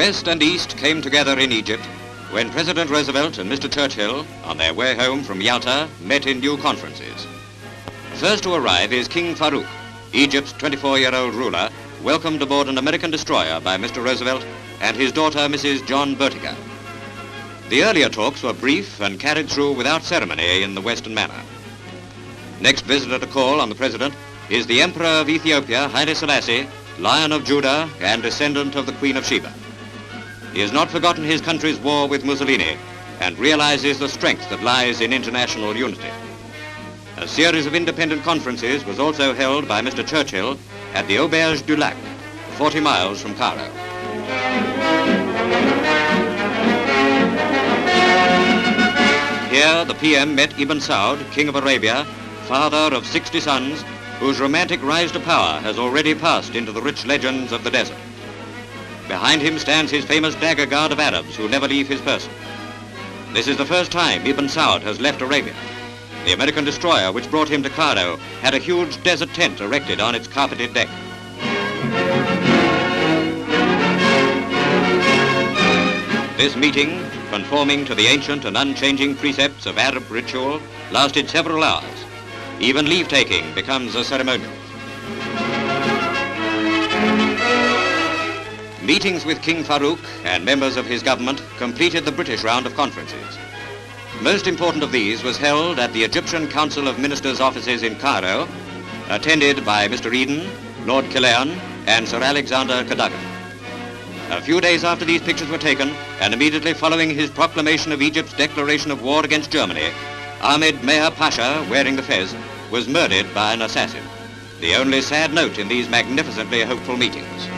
West and East came together in Egypt when President Roosevelt and Mr. Churchill, on their way home from Yalta, met in new conferences. First to arrive is King Farouk, Egypt's 24-year-old ruler, welcomed aboard an American destroyer by Mr. Roosevelt and his daughter, Mrs. John Bertica. The earlier talks were brief and carried through without ceremony in the Western manner. Next visitor to call on the President is the Emperor of Ethiopia, Haile Selassie, Lion of Judah and descendant of the Queen of Sheba. He has not forgotten his country's war with Mussolini and realizes the strength that lies in international unity. A series of independent conferences was also held by Mr. Churchill at the Auberge du Lac, 40 miles from Cairo. Here, the PM met Ibn Saud, King of Arabia, father of 60 sons, whose romantic rise to power has already passed into the rich legends of the desert. Behind him stands his famous dagger guard of Arabs who never leave his person. This is the first time Ibn Saud has left Arabia. The American destroyer which brought him to Cairo had a huge desert tent erected on its carpeted deck. This meeting, conforming to the ancient and unchanging precepts of Arab ritual, lasted several hours. Even leave-taking becomes a ceremonial. Meetings with King Farouk and members of his government completed the British round of conferences. Most important of these was held at the Egyptian Council of Ministers' offices in Cairo, attended by Mr. Eden, Lord Killearn, and Sir Alexander Cadogan. A few days after these pictures were taken, and immediately following his proclamation of Egypt's declaration of war against Germany, Ahmed Meher Pasha, wearing the fez, was murdered by an assassin. The only sad note in these magnificently hopeful meetings.